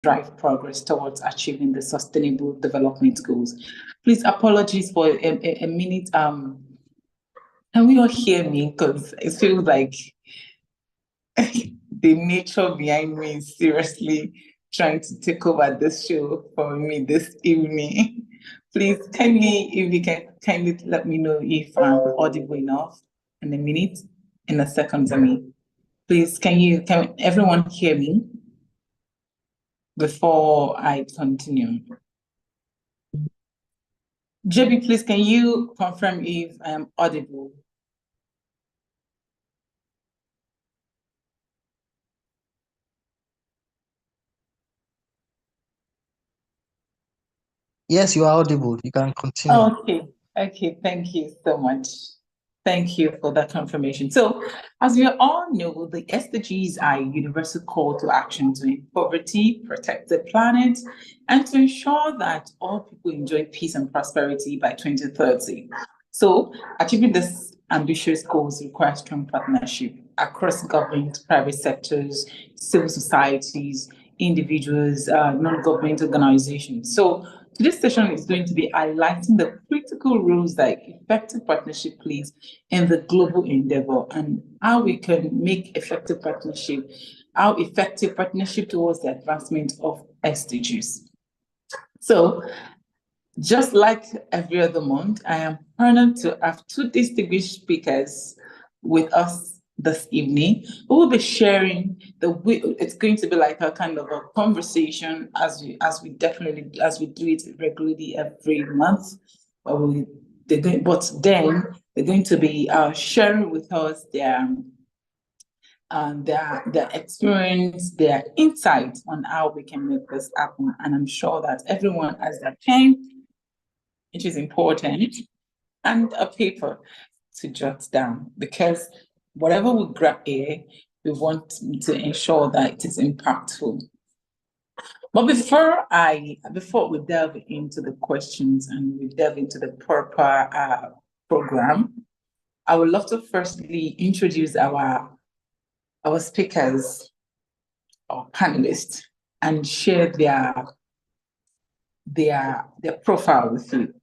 drive progress towards achieving the Sustainable Development Goals. Please, apologies for a minute. Can we all hear me? Because it feels like the nature behind me is seriously trying to take over this show for me this evening. Please, if you can kindly let me know if I'm audible enough in a minute, in a second, I mean. Please, can everyone hear me before I continue? JB, please, can you confirm if I am audible? Yes, you are audible. You can continue. Okay, thank you so much. Thank you for that confirmation. So, as we all know, the SDGs are a universal call to action to end poverty, protect the planet, and to ensure that all people enjoy peace and prosperity by 2030. So, achieving this ambitious goals requires strong partnership across government, private sectors, civil societies, individuals, non-government organizations. So, today's session is going to be highlighting the critical roles that effective partnership plays in the global endeavor and how we can make how effective partnership towards the advancement of SDGs. So, just like every other month, I am honored to have two distinguished speakers with us this evening. We will be sharing it's going to be like a kind of a conversation as we do it regularly every month. But then they're going to be sharing with us their experience, their insights on how we can make this happen. And I'm sure that everyone has their pen, which is important, and a paper to jot down, because whatever we grab here, we want to ensure that it is impactful. But before we delve into the questions and we delve into the proper program, I would love to firstly introduce our speakers, our panelists, and share their profile with you.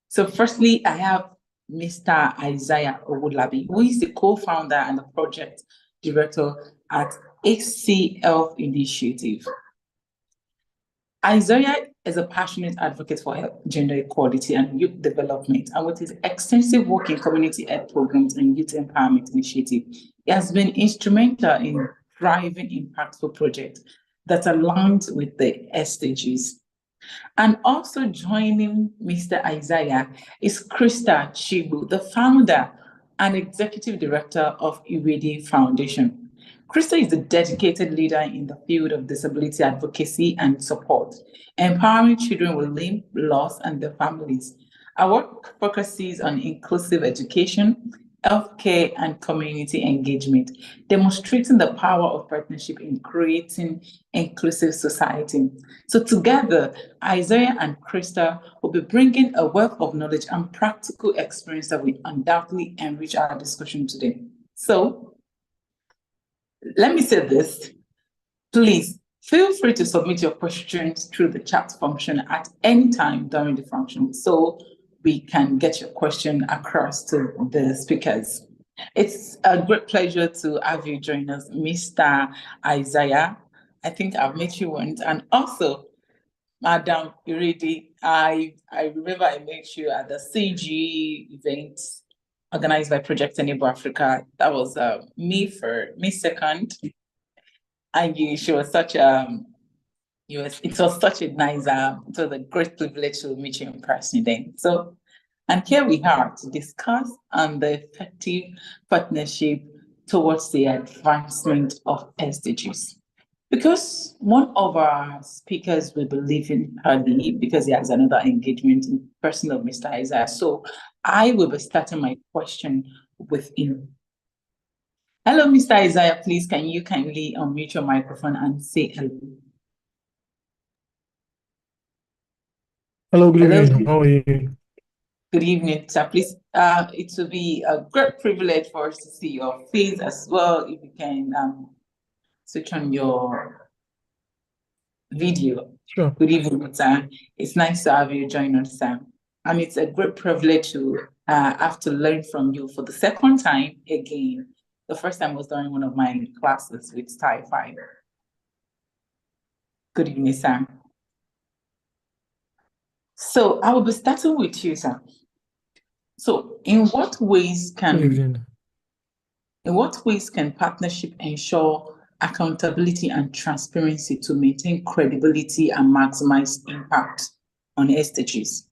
So firstly, I have Mr. Isaiah Owolabi, who is the co-founder and the project director at HC Health Initiative. Isaiah is a passionate advocate for gender equality and youth development, and with his extensive work in community health programs and youth empowerment initiative, he has been instrumental in driving impactful projects that aligns with the SDGs. And also joining Mr. Isaiah is Krista Chibu, the founder and executive director of Irede Foundation. Krista is a dedicated leader in the field of disability advocacy and support, empowering children with limb loss and their families. Our work focuses on inclusive education, healthcare, and community engagement, demonstrating the power of partnership in creating inclusive society. So together, Isaiah and Krista will be bringing a wealth of knowledge and practical experience that will undoubtedly enrich our discussion today. So let me say this, please feel free to submit your questions through the chat function at any time during the function, so we can get your question across to the speakers. It's a great pleasure to have you join us, Mr. Isaiah. I think I've met you once, and also Madam Irede. I remember I met you at the CG event organized by Project Enable Africa. That was me second, and she was such it was such a nice, it was a great privilege to meet you in person then. So, and here we are to discuss on the effective partnership towards the advancement of SDGs. Because one of our speakers will be leaving early because he has another engagement in person of Mr. Isaiah. So I will be starting my question with him. Hello, Mr. Isaiah, please can you kindly unmute your microphone and say hello? Hello, good evening. How are you? Good evening, sir. Please, it will be a great privilege for us to see your face as well. If you can switch on your video. Sure. Good evening, Sam. It's nice to have you join us, Sam. And it's a great privilege to have to learn from you for the second time again. The first time was during one of my classes with Thai 5. Good evening, Sam. So I will be starting with you, Sam. So in what ways Good can evening. partnership ensure accountability and transparency to maintain credibility and maximize impact on SDGs?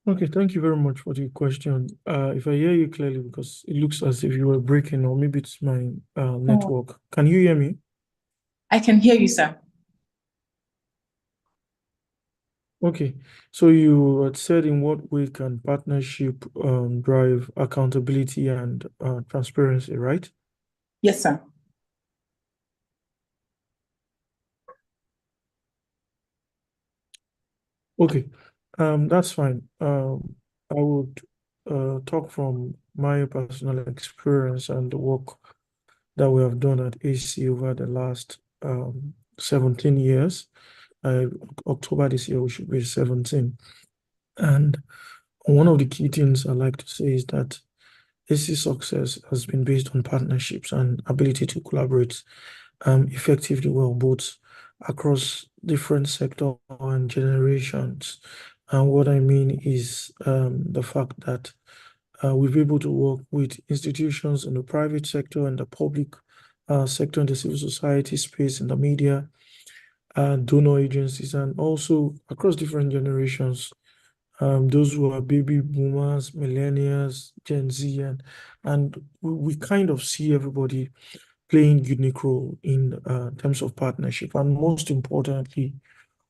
Okay, thank you very much for the question. If I hear you clearly, because it looks as if you were breaking, or maybe it's my network. Can you hear me? I can hear you, sir. Okay, so you had said in what way can partnership drive accountability and transparency, right? Yes, sir. Okay, that's fine. I would talk from my personal experience and the work that we have done at AC over the last 17 years. October this year, we should be 17. And one of the key things I like to say is that AC success has been based on partnerships and ability to collaborate effectively well, both across different sectors and generations. And what I mean is the fact that we've been able to work with institutions in the private sector and the public sector, in the civil society space, in the media, donor agencies, and also across different generations. Those who are baby boomers, millennials, Gen Z, and we kind of see everybody playing unique role in terms of partnership, and most importantly,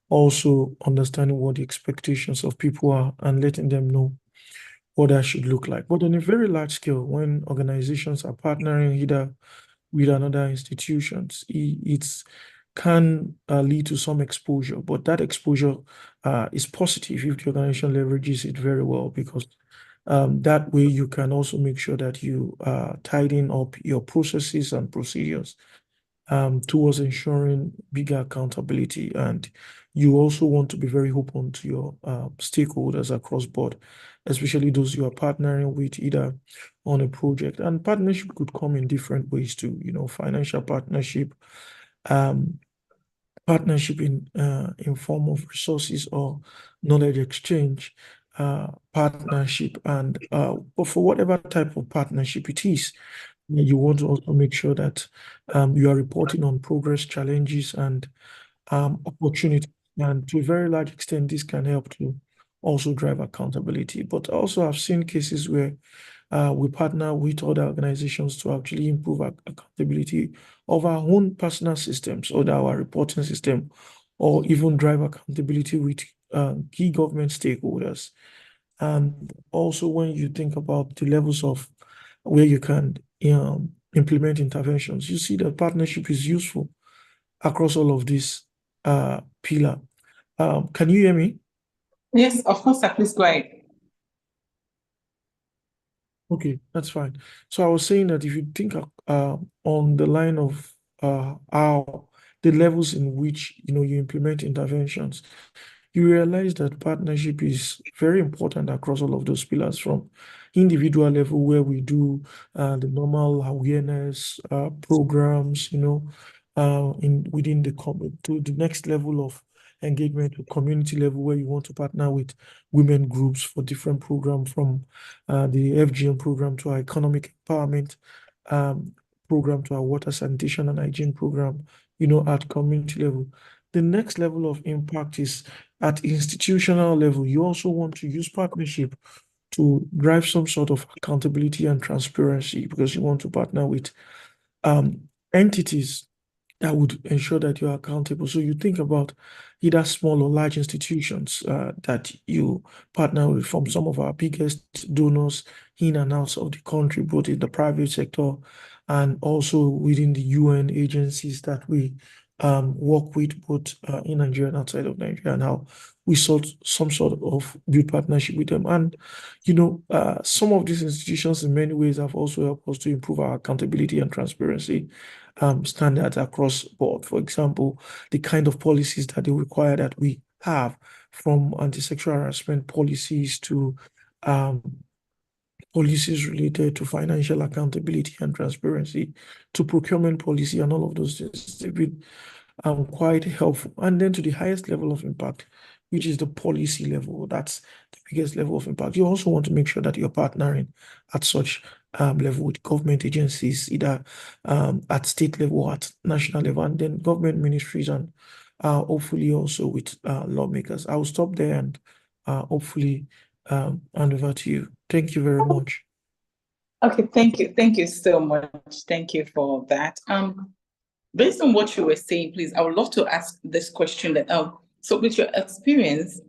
also understanding what the expectations of people are and letting them know what that should look like. But on a very large scale, when organizations are partnering either with another institutions, it can lead to some exposure, but that exposure is positive if the organization leverages it very well, because that way you can also make sure that you tidying up your processes and procedures towards ensuring bigger accountability. And you also want to be very open to your stakeholders across board, especially those you are partnering with either on a project. And partnership could come in different ways too, financial partnership, um, partnership in form of resources or knowledge exchange, partnership, and but for whatever type of partnership it is, you want to also make sure that you are reporting on progress, challenges, and opportunities. And to a very large extent, this can help to also drive accountability. But also, I've seen cases where we partner with other organizations to actually improve accountability of our own personal systems or our reporting system, or even drive accountability with key government stakeholders. And also, when you think about the levels of where you can implement interventions, you see that partnership is useful across all of these pillar. Can you hear me? Yes, of course, sir. Please go ahead. Okay, that's fine. So I was saying that if you think on the line of how the levels in which you implement interventions, you realize that partnership is very important across all of those pillars, from individual level where we do the normal awareness programs, in within to the next level of engagement to community level, where you want to partner with women groups for different programs, from the FGM program to our economic empowerment um, program to our water sanitation and hygiene program, at community level. The next level of impact is at institutional level. You also want to use partnership to drive some sort of accountability and transparency, because you want to partner with entities that would ensure that you're accountable. So you think about either small or large institutions that you partner with, from some of our biggest donors in and out of the country, both in the private sector and also within the UN agencies that we work with, both in Nigeria and outside of Nigeria. Now, we sought some sort of build partnership with them. And, some of these institutions in many ways have also helped us to improve our accountability and transparency standards across board. For example, the kind of policies that they require that we have, from anti-sexual harassment policies to um, policies related to financial accountability and transparency, to procurement policy and all of those things. They've been quite helpful. And then to the highest level of impact, which is the policy level, that's the biggest level of impact. You also want to make sure that you're partnering at such level with government agencies, either at state level or at national level, and then government ministries, and hopefully also with lawmakers. I will stop there and hopefully hand over to you. Thank you very much. Okay, thank you. Thank you so much. Thank you for that. Based on what you were saying, please, I would love to ask this question that so with your experience,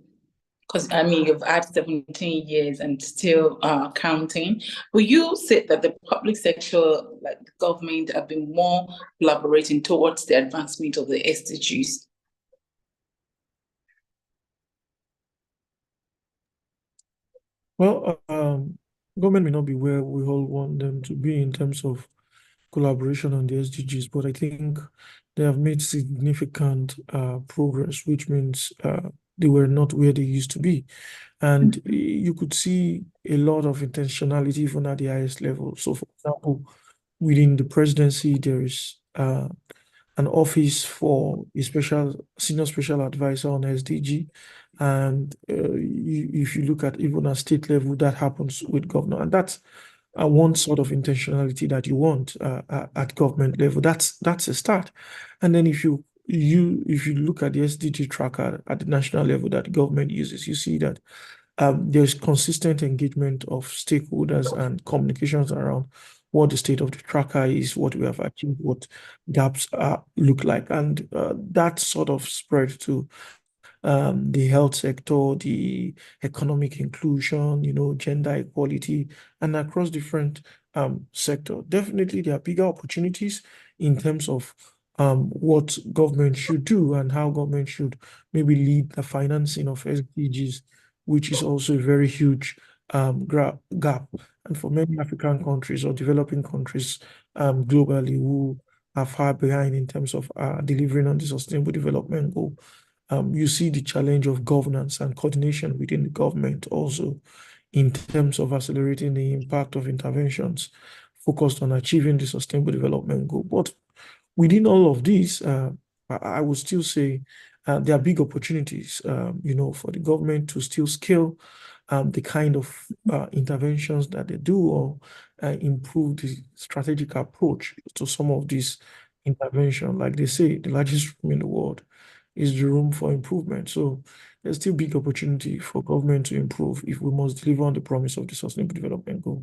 because I mean you've had 17 years and still counting, will you say that the public sector, like the government, have been more collaborating towards the advancement of the SDGs? Well, government may not be where we all want them to be in terms of collaboration on the SDGs, but I think they have made significant progress, which means they were not where they used to be. And you could see a lot of intentionality even at the highest level. So, for example, within the presidency, there is an office for a senior special advisor on SDG. And if you look at even at state level, that happens with governor. And that's one sort of intentionality that you want at government level. That's a start. And then if you look at the SDG tracker at the national level that government uses, you see that there's consistent engagement of stakeholders and communications around what the state of the tracker is, what we have achieved, what gaps look like. And that sort of spread to the health sector, the economic inclusion, gender equality, and across different sectors. Definitely, there are bigger opportunities in terms of what government should do and how government should maybe lead the financing of SDGs, which is also a very huge gap. And for many African countries or developing countries globally who are far behind in terms of delivering on the Sustainable Development Goal, you see the challenge of governance and coordination within the government also in terms of accelerating the impact of interventions focused on achieving the Sustainable Development Goal. But within all of these, I would still say there are big opportunities, for the government to still scale the kind of interventions that they do, or improve the strategic approach to some of these interventions. Like they say, the largest room in the world is the room for improvement. So there's still big opportunity for government to improve if we must deliver on the promise of the Sustainable Development Goal.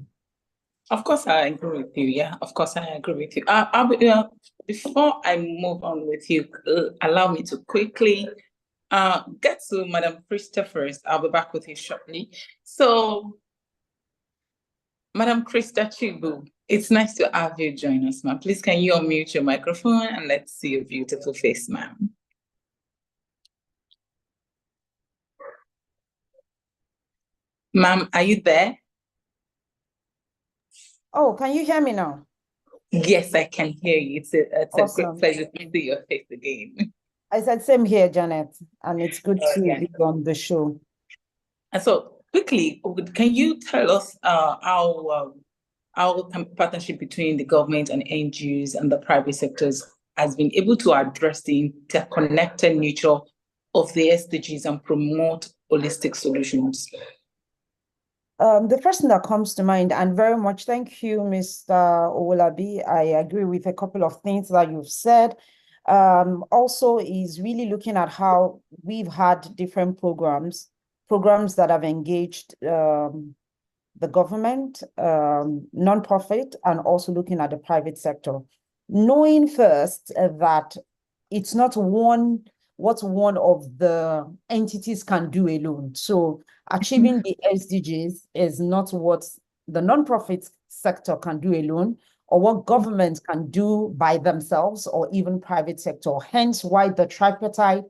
Of course, I agree with you. Yeah, of course, I agree with you. Before I move on with you, allow me to quickly get to Madam Krista first. I'll be back with you shortly. So, Madam Krista Chibu, it's nice to have you join us, ma'am. Please, can you unmute your microphone and let's see your beautiful face, ma'am. Ma'am, are you there? Oh, can you hear me now? Yes, I can hear you. It's Awesome. a great pleasure to see your face again. I said same here, Janet, and it's good to be on the show. And so quickly, can you tell us how partnership between the government and NGOs and the private sectors has been able to address the interconnected nature of the SDGs and promote holistic solutions? The first thing that comes to mind, and very much thank you, Mr. Owolabi. I agree with a couple of things that you've said. Also is really looking at how we've had different programs that have engaged the government, nonprofit, and also looking at the private sector. Knowing first that it's not what one of the entities can do alone. So achieving the SDGs is not what the nonprofit sector can do alone, or what government can do by themselves, or even private sector. Hence why the tripartite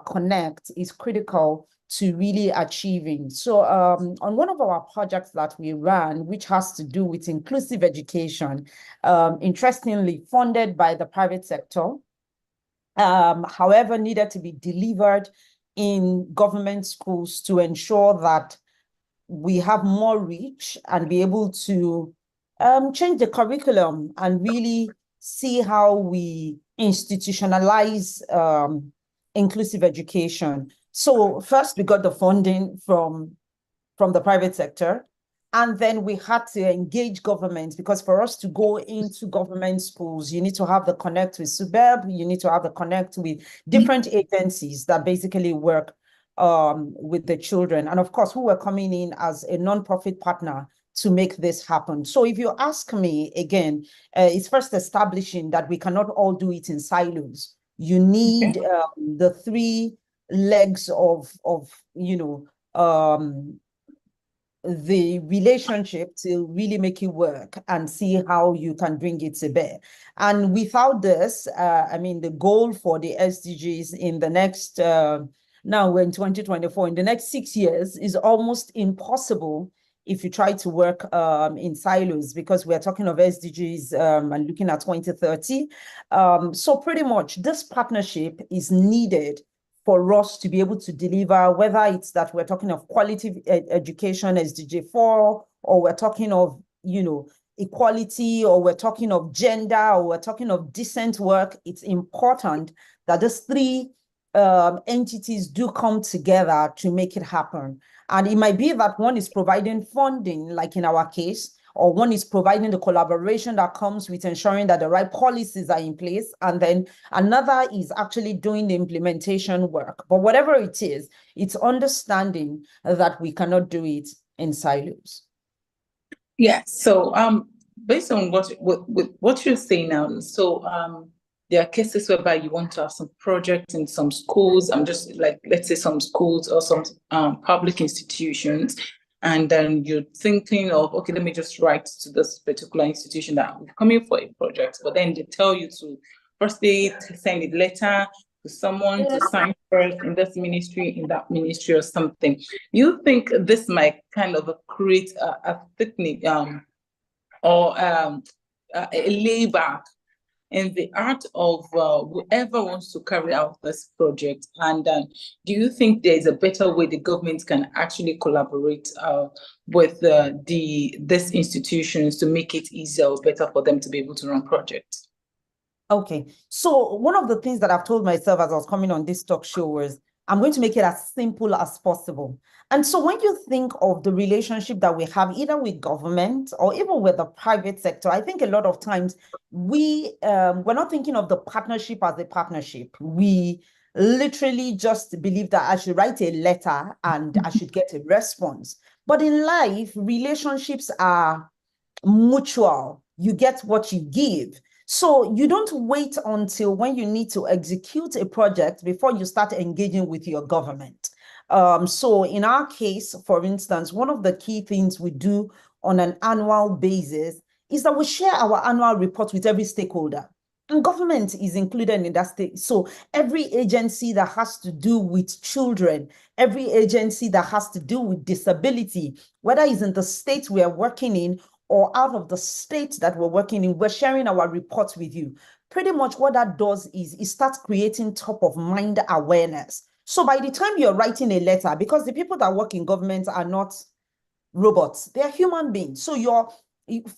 connect is critical to really achieving. So on one of our projects that we ran, which has to do with inclusive education, interestingly funded by the private sector, however, needed to be delivered in government schools to ensure that we have more reach and be able to change the curriculum and really see how we institutionalize inclusive education. So first we got the funding from the private sector, and then we had to engage government, because for us to go into government schools, you need to have the connect with SUBEB, you need to have the connect with different agencies that basically work with the children. And of course, who were coming in as a non-profit partner to make this happen. So if you ask me again, it's first establishing that we cannot all do it in silos. You need the three legs of the relationship to really make it work and see how you can bring it to bear. And without this, I mean, the goal for the SDGs in the next, now we're in 2024, in the next 6 years is almost impossible if you try to work in silos, because we're talking of SDGs and looking at 2030. So pretty much this partnership is needed for us to be able to deliver, whether it's that we're talking of quality education, SDG 4, or we're talking of, equality, or we're talking of gender, or we're talking of decent work. It's important that these three entities do come together to make it happen. And it might be that one is providing funding, like in our case, or one is providing the collaboration that comes with ensuring that the right policies are in place, and then another is actually doing the implementation work. But whatever it is, it's understanding that we cannot do it in silos. Yeah, so based on what you're saying now, so there are cases whereby you want to have some projects in some schools, just like, let's say some schools or some public institutions, and then you're thinking of, okay, let me just write to this particular institution that I'm coming for a project, but then they tell you to firstly send a letter to someone to sign first in this ministry, in that ministry, or something. You think this might kind of create a thickening or a layback in the art of whoever wants to carry out this project? And do you think there's a better way the government can actually collaborate with these institutions to make it easier or better for them to be able to run projects? Okay, so one of the things that I've told myself as I was coming on this talk show was, I'm going to make it as simple as possible. And so when you think of the relationship that we have either with government or even with the private sector, I think a lot of times we're not thinking of the partnership as a partnership. We literally just believe that I should write a letter and I should get a response. But in life, relationships are mutual. You get what you give. So you don't wait until when you need to execute a project before you start engaging with your government. So in our case, for instance, one of the key things we do on an annual basis is that we share our annual report with every stakeholder. And government is included in that state. So every agency that has to do with children, every agency that has to do with disability, whether it's in the state we are working in or out of the state that we're working in, we're sharing our reports with you. Pretty much what that does is it starts creating top of mind awareness. So by the time you're writing a letter, because the people that work in government are not robots, they're human beings. So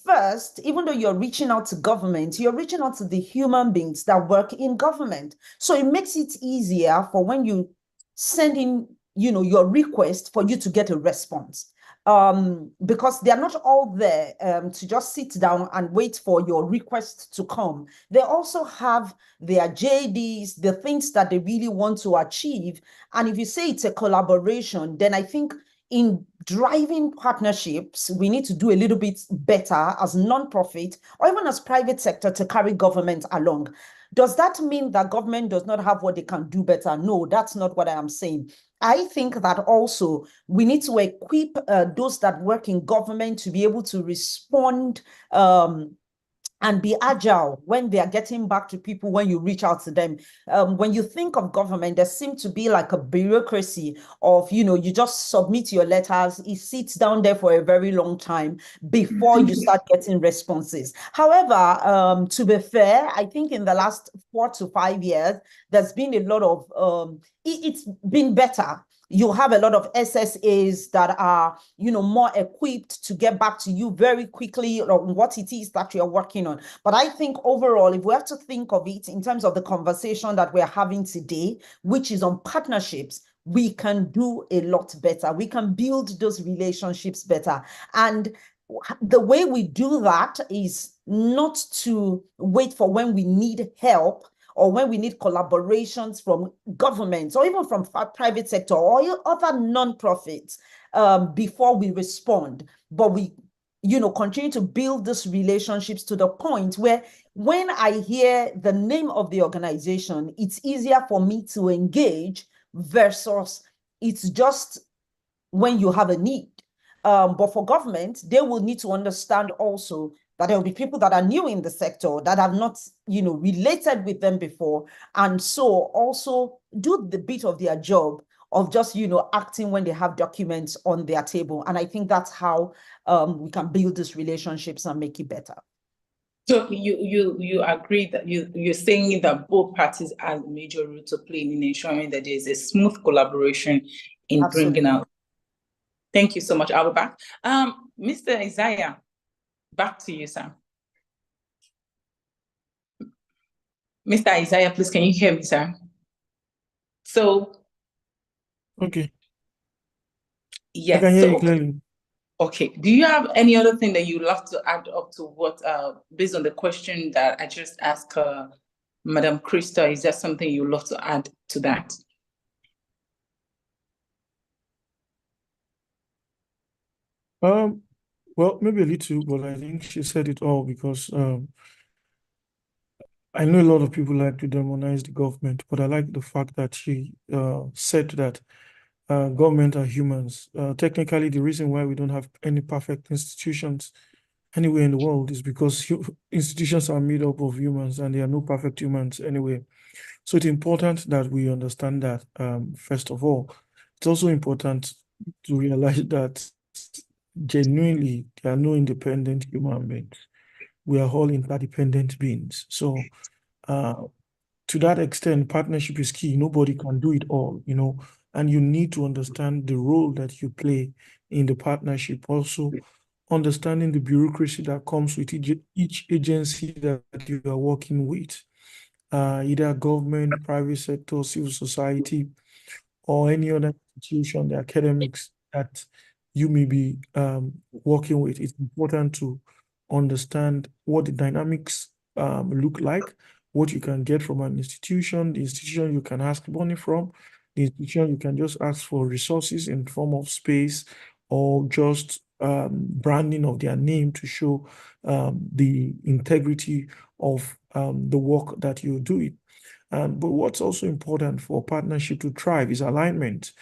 first, even though you're reaching out to government, you're reaching out to the human beings that work in government. So it makes it easier for when you send in, your request, for you to get a response. Because they are not all there to just sit down and wait for your request to come. They also have their JDs, the things that they really want to achieve. And if you say it's a collaboration, then I think in driving partnerships, we need to do a little bit better as non-profit or even as private sector to carry government along. Does that mean that government does not have what they can do better? No, that's not what I am saying. I think that also we need to equip those that work in government to be able to respond and be agile when they are getting back to people when you reach out to them. When you think of government, there seems to be like a bureaucracy of, you just submit your letters, it sits down there for a very long time before you start getting responses. However, to be fair, I think in the last 4 to 5 years, there's been a lot of, it's been better. You have a lot of SSAs that are, more equipped to get back to you very quickly on what it is that you're working on. But I think overall, if we have to think of it in terms of the conversation that we're having today, which is on partnerships, we can do a lot better. We can build those relationships better. And the way we do that is not to wait for when we need help or when we need collaborations from governments or even from private sector or other non-profits before we respond. But we, continue to build these relationships to the point where when I hear the name of the organization, it's easier for me to engage versus it's just when you have a need. But for government, they will need to understand also that there will be people that are new in the sector that have not, related with them before. And so also do the bit of their job of just, acting when they have documents on their table. And I think that's how we can build these relationships and make it better. So you agree that you're saying that both parties have a major role to play in ensuring that there's a smooth collaboration in Absolutely. bringing out. Thank you so much. I'll be back. Mr. Isaiah, back to you, sir. Mr. Isaiah, please, can you hear me, sir? So, Okay, I yes. can hear So, you clearly. okay. Do you have any other thing that you'd love to add up to what, based on the question that I just asked Madam Krista, is there something you'd love to add to that? Well, maybe a little, but I think she said it all because I know a lot of people like to demonize the government, but I like the fact that she said that government are humans. Technically, the reason why we don't have any perfect institutions anywhere in the world is because institutions are made up of humans and there are no perfect humans anyway. So it's important that we understand that, first of all. It's also important to realize that genuinely there are no independent human beings. We are all interdependent beings. So to that extent, partnership is key. Nobody can do it all, and you need to understand the role that you play in the partnership. Also, understanding the bureaucracy that comes with each agency that you are working with, either government, private sector, civil society, or any other institution, the academics that you may be working with. It's important to understand what the dynamics look like, what you can get from an institution, the institution you can ask money from, the institution you can just ask for resources in form of space or just branding of their name to show the integrity of the work that you're doing. But what's also important for partnership to thrive is alignment.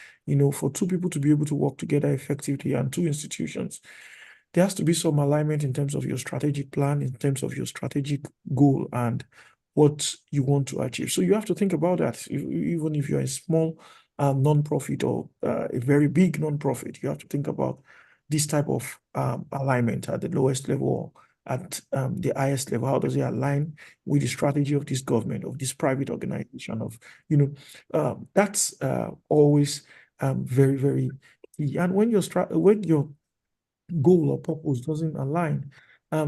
For two people to be able to work together effectively and two institutions, there has to be some alignment in terms of your strategic plan, in terms of your strategic goal and what you want to achieve. So you have to think about that. Even if you're a small non-profit or a very big non-profit, you have to think about this type of alignment at the lowest level, at the highest level. How does it align with the strategy of this government, of this private organization, that's always very, very key. And when your goal or purpose doesn't align,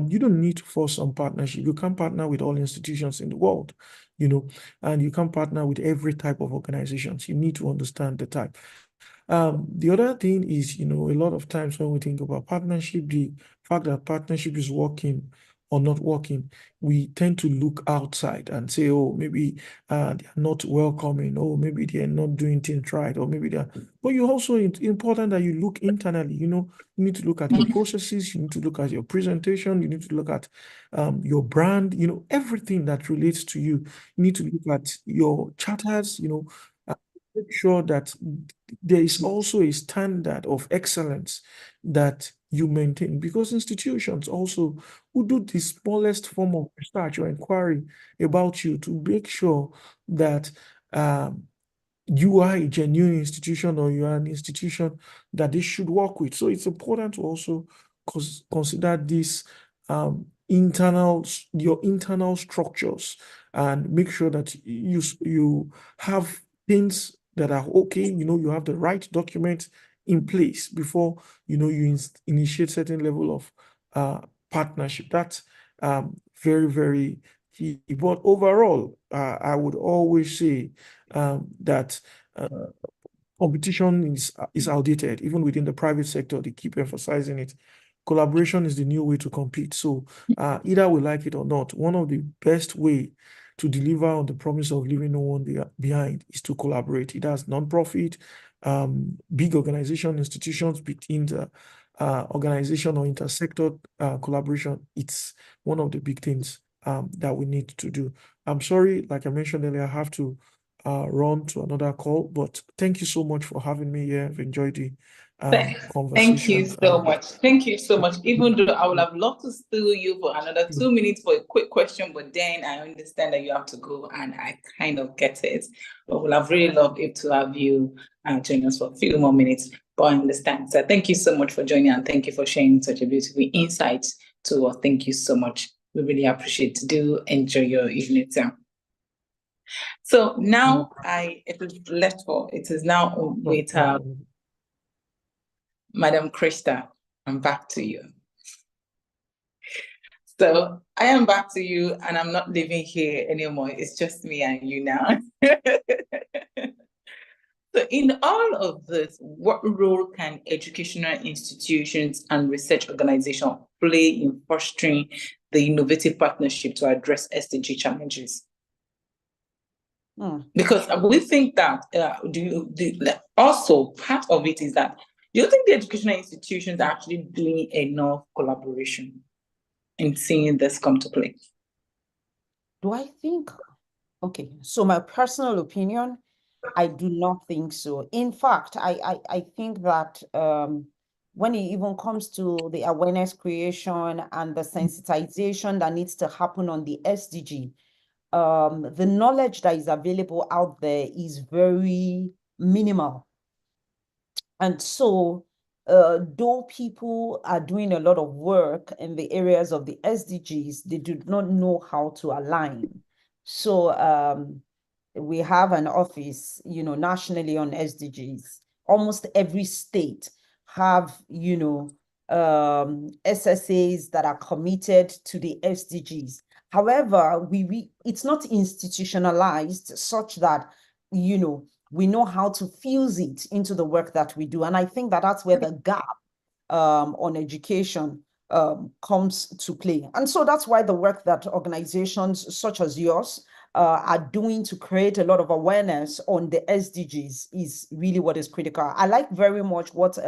you don't need to force on partnership. You can partner with all institutions in the world, and you can partner with every type of organizations. You need to understand the type. The other thing is, a lot of times when we think about partnership, the fact that partnership is working or not working, we tend to look outside and say, oh, maybe they're not welcoming, or maybe they're not doing things right, or maybe they're. But you also, it's important that you look internally. You need to look at your processes, you need to look at your presentation, you need to look at your brand, everything that relates to you. You need to look at your charters, make sure that there is also a standard of excellence that you maintain, because institutions also who do the smallest form of research or inquiry about you to make sure that you are a genuine institution, or you are an institution that they should work with. So it's important to also consider this your internal structures, and make sure that you have things that are okay. You have the right documents in place before you initiate certain level of partnership. That's very, very key. But overall, I would always say that competition is outdated. Even within the private sector, they keep emphasizing it. Collaboration is the new way to compete. So either we like it or not, one of the best way to deliver on the promise of leaving no one behind is to collaborate. It has non-profit, big organization, institutions between the organization or intersector collaboration. It's one of the big things that we need to do. I'm sorry, like I mentioned earlier, I have to run to another call, but thank you so much for having me here. I've enjoyed the Thank you conversation. so much. Thank you so much. Even though I would have loved to steal you for another 2 minutes for a quick question, but then I understand that you have to go, and I kind of get it. But would have really loved it to have you join us for a few more minutes. But I understand. So thank you so much for joining, and thank you for sharing such a beautiful insight to us. Thank you so much. We really appreciate it. Do enjoy your evening, sir. So now it is now with Madam Krista. I'm back to you. So I am back to you, and I'm not living here anymore. It's just me and you now. So in all of this, what role can educational institutions and research organizations play in fostering the innovative partnership to address SDG challenges? Because we think that also part of it is that, do you think the educational institutions are actually doing enough collaboration in seeing this come to play? Do I think? Okay, so my personal opinion, I do not think so. In fact, I think that when it even comes to the awareness creation and the sensitization that needs to happen on the SDG, the knowledge that is available out there is very minimal. And so, though people are doing a lot of work in the areas of the SDGs, they do not know how to align. So we have an office, nationally on SDGs. Almost every state have, SSAs that are committed to the SDGs. However, it's not institutionalized such that, we know how to fuse it into the work that we do. And I think that that's where the gap on education comes to play. And so that's why the work that organizations such as yours are doing to create a lot of awareness on the SDGs is really what is critical. I like very much what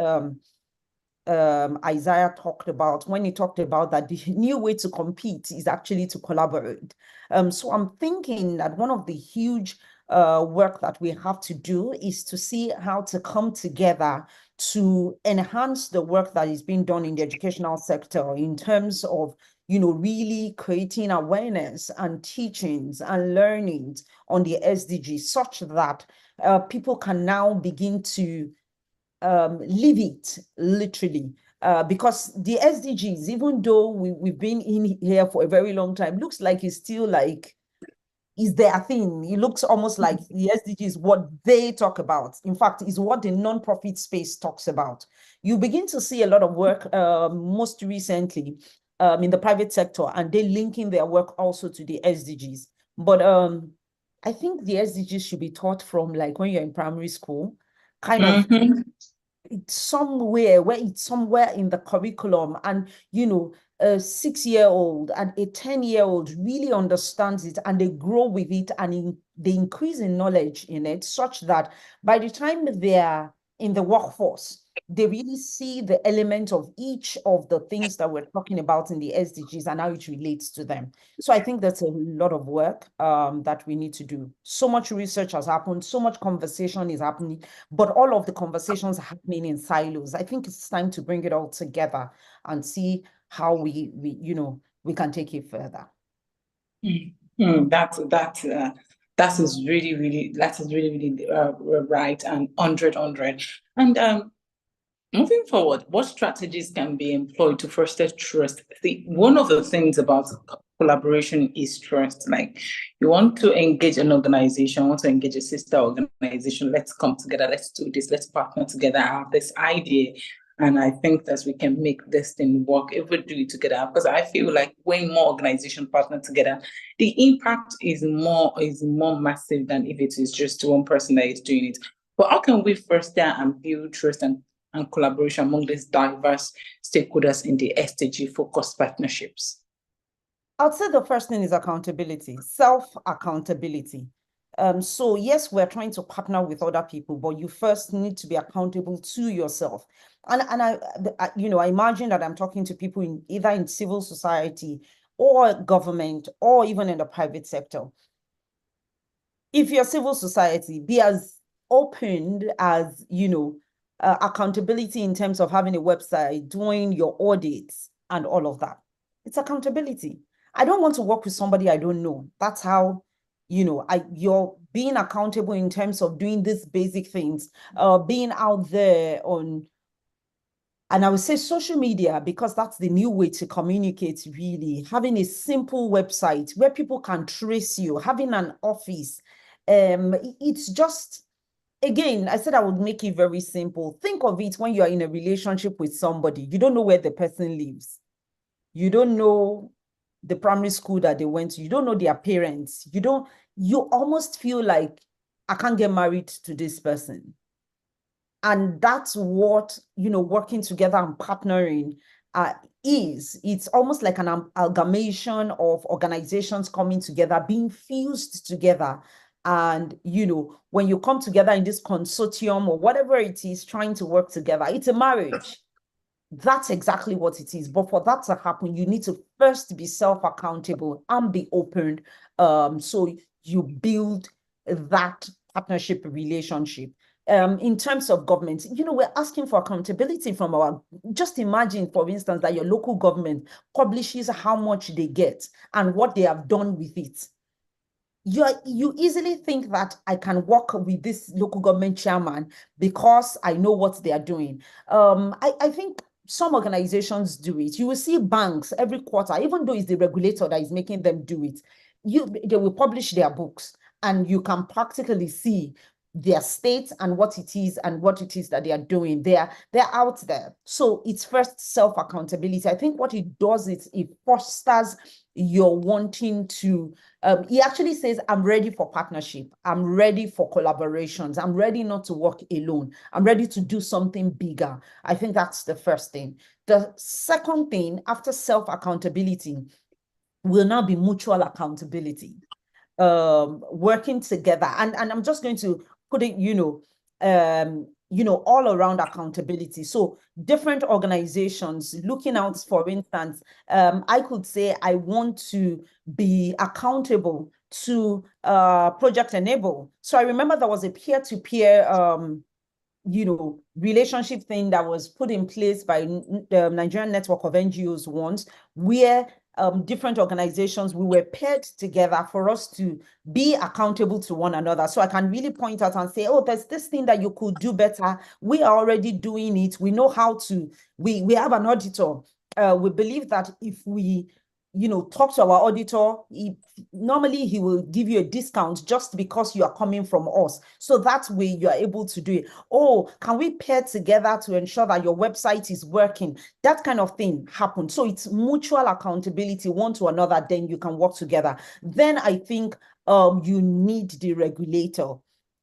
Isaiah talked about when he talked about that the new way to compete is actually to collaborate. So I'm thinking that one of the huge work that we have to do is to see how to come together to enhance the work that is being done in the educational sector in terms of, really creating awareness and teachings and learnings on the SDGs such that people can now begin to live it literally. Because the SDGs, even though we've been in here for a very long time, looks like it's still like, is their thing. It looks almost like the SDGs, what they talk about. In fact, is what the non-profit space talks about. You begin to see a lot of work, most recently, in the private sector, and they're linking their work also to the SDGs. But I think the SDGs should be taught from like when you're in primary school, kind of it's somewhere in the curriculum, and a 6-year-old and a 10-year-old really understands it, and they grow with it, and they increase in knowledge in it such that by the time they're in the workforce, they really see the element of each of the things that we're talking about in the SDGs and how it relates to them. So I think that's a lot of work that we need to do. So much research has happened, so much conversation is happening, but all of the conversations are happening in silos. I think it's time to bring it all together and see how we we can take it further. That is really right, and 100. And moving forward, what strategies can be employed to foster trust? See, one of the things about collaboration is trust. Like, you want to engage an organization, want to engage a sister organization, let's come together, let's do this, let's partner together. I have this idea, and I think that we can make this thing work if we do it together. Because I feel like when more organizations partner together, the impact is more massive than if it is just one person that is doing it. But how can we foster and build trust and collaboration among these diverse stakeholders in the SDG focused partnerships? I'd say the first thing is accountability, self-accountability. So yes, we're trying to partner with other people, but you first need to be accountable to yourself. And I imagine that I'm talking to people in either in civil society or government or even in the private sector. If you're civil society, be as open as, accountability in terms of having a website, doing your audits and all of that. It's accountability. I don't want to work with somebody I don't know. That's how, you're being accountable in terms of doing these basic things, being out there on, and I would say social media, because that's the new way to communicate, really. Having a simple website where people can trace you, having an office. It's just, again, I said I would make it very simple. Think of it when you are in a relationship with somebody. You don't know where the person lives. You don't know the primary school that they went to. You don't know their parents. You almost feel like, I can't get married to this person. And that's what, working together and partnering is. It's almost like an amalgamation of organizations coming together, being fused together. And, when you come together in this consortium or whatever it is, trying to work together, it's a marriage. That's exactly what it is. But for that to happen, you need to first be self-accountable and be open. So you build that partnership relationship. In terms of government, we're asking for accountability from just imagine, for instance, that your local government publishes how much they get and what they have done with it. You easily think that I can work with this local government chairman because I know what they are doing. I think some organizations do it. You will see banks every quarter, even though it's the regulator that is making them do it, they will publish their books and you can practically see their state and what it is that they are doing. They're out there. So it's first self-accountability. I think what it does is it fosters your wanting to, he actually says, I'm ready for partnership. I'm ready for collaborations. I'm ready not to work alone. I'm ready to do something bigger. I think that's the first thing. The second thing, after self-accountability, will now be mutual accountability. Working together. And I'm just going to put it, all around accountability. So different organizations looking out, for instance, I could say I want to be accountable to Project Enable. So I remember there was a peer-to-peer relationship thing that was put in place by the Nigerian network of NGOs once, where different organizations, we were paired together for us to be accountable to one another. So I can really point out and say, oh, there's this thing that you could do better. We are already doing it. We know how to, we have an auditor. We believe that if we talk to our auditor, normally he will give you a discount just because you are coming from us. So that way you are able to do it. Oh, can we pair together to ensure that your website is working? That kind of thing happened. So it's mutual accountability one to another, then you can work together. Then I think you need the regulator.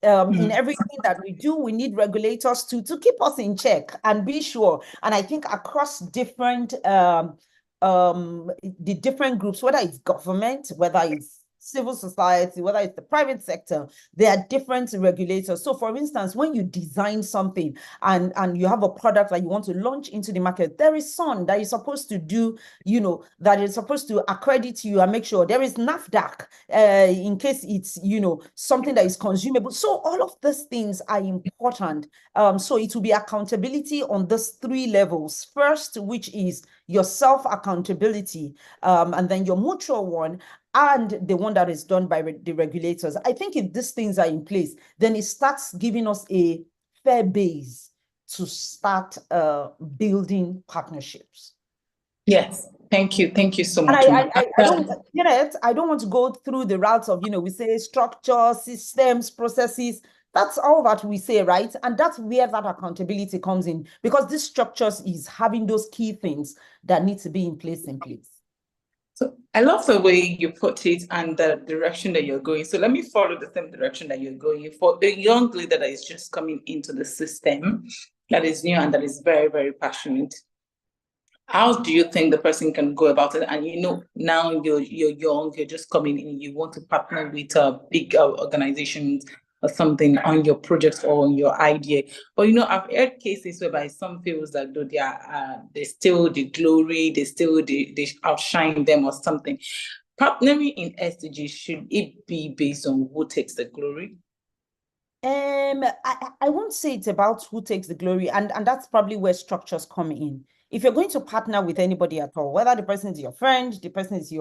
In everything that we do, we need regulators to keep us in check and be sure. And I think across different the different groups, whether it's government, whether it's civil society, whether it's the private sector, there are different regulators. So for instance, when you design something and you have a product that you want to launch into the market, there is some that is supposed to do, that is supposed to accredit you and make sure there is NAFDAC in case it's, something that is consumable. So all of these things are important. So it will be accountability on those 3 levels. First, which is your self-accountability, and then your mutual one, and the one that is done by the regulators. I think if these things are in place, then it starts giving us a fair base to start building partnerships. Yes, thank you. Thank you so And much. I don't want to go through the routes of, we say structure, systems, processes. That's all that we say, right? And that's where that accountability comes in, because this structures is having those key things that need to be in place. So I love the way you put it and the direction that you're going. So let me follow the same direction that you're going. For a young leader that is just coming into the system, that is new and that is very, very passionate, how do you think the person can go about it? And now you're young, you're just coming in, you want to partner with a big organization or something on your project or on your idea. But I've heard cases whereby some feels that though they still the glory, they outshine them or something. Partnering in SDGs, should it be based on who takes the glory? I won't say it's about who takes the glory, and that's probably where structures come in. If you're going to partner with anybody at all, whether the person is your friend, the person is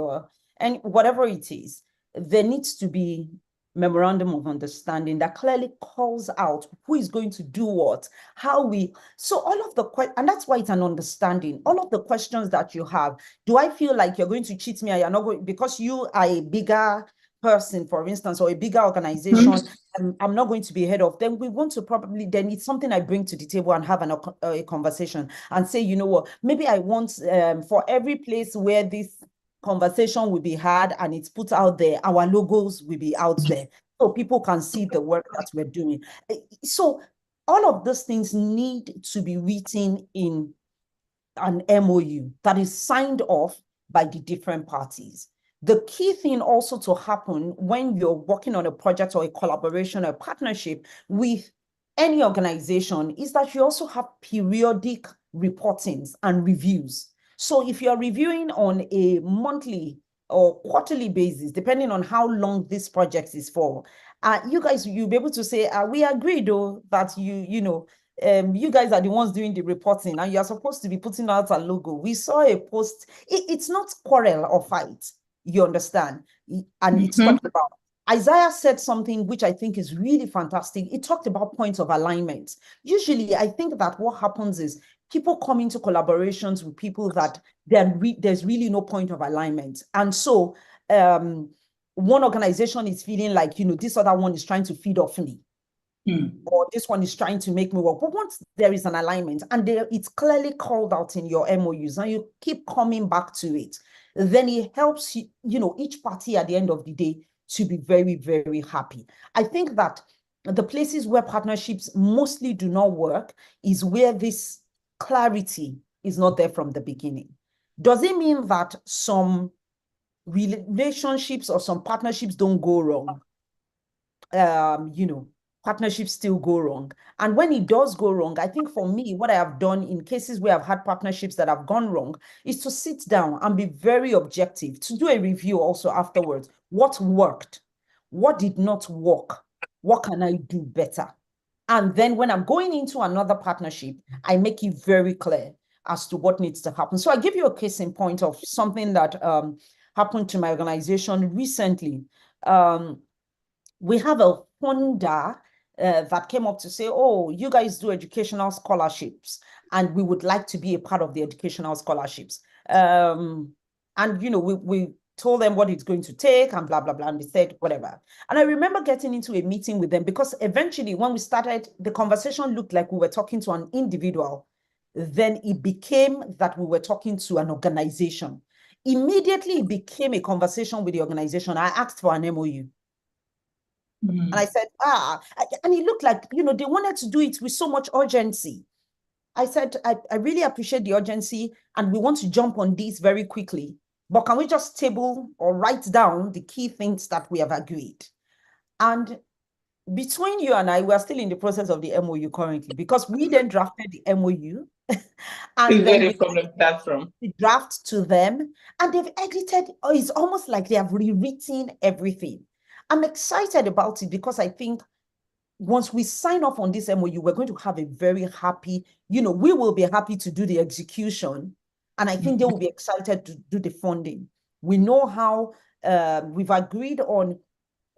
and whatever it is, there needs to be memorandum of understanding that clearly calls out who is going to do what, so all of the and that's why it's an understanding. All of the questions that you have, do I feel like you're going to cheat me and you're not going, because you are a bigger person, for instance, or a bigger organization, I'm not going to be ahead of, then we want to then it's something I bring to the table and have a conversation and say, what, maybe I want for every place where this conversation will be had and it's put out there, our logos will be out there so people can see the work that we're doing. So all of those things need to be written in an MOU that is signed off by the different parties. The key thing also to happen when you're working on a project or a collaboration or a partnership with any organization is that you also have periodic reportings and reviews. So if you're reviewing on a monthly or quarterly basis, depending on how long this project is for, you'll be able to say, we agree though that you guys are the ones doing the reporting and you're supposed to be putting out a logo. We saw a post. It's not quarrel or fight. You understand? And it's talked about. Isaiah said something which I think is really fantastic. It talked about points of alignment. Usually, I think that what happens is people come into collaborations with people that there's really no point of alignment. And so one organization is feeling like, this other one is trying to feed off me. Or this one is trying to make me work. But once there is an alignment and it's clearly called out in your MOUs and you keep coming back to it, then it helps each party at the end of the day to be very, very happy. I think that the places where partnerships mostly do not work is where this clarity is not there from the beginning. Does it mean that some relationships or some partnerships don't go wrong? Partnerships still go wrong. And when it does go wrong, I think for me, what I have done in cases where I've had partnerships that have gone wrong is to sit down and be very objective, to do a review also afterwards. What worked? What did not work? What can I do better? And then when I'm going into another partnership, I make it very clear as to what needs to happen. So I give you a case in point of something that happened to my organization recently. We have a funder that came up to say, oh, you guys do educational scholarships, and we would like to be a part of the educational scholarships. And, we told them what it's going to take and blah, blah, blah. And they said, whatever. And I remember getting into a meeting with them because eventually when we started, the conversation looked like we were talking to an individual. Then it became that we were talking to an organization. Immediately it became a conversation with the organization. I asked for an MOU. And I said, and it looked like, they wanted to do it with so much urgency. I said, I really appreciate the urgency and we want to jump on this very quickly. but can we just table or write down the key things that we have agreed? And between you and I, we are still in the process of the MOU currently, because we then drafted the MOU and Is then where the we problem starts from? draft to them, and they've edited. Oh, it's almost like they have rewritten everything. I'm excited about it because I think once we sign off on this MOU, we're going to have a very happy, we will be happy to do the execution. And I think they will be excited to do the funding. We know how we've agreed on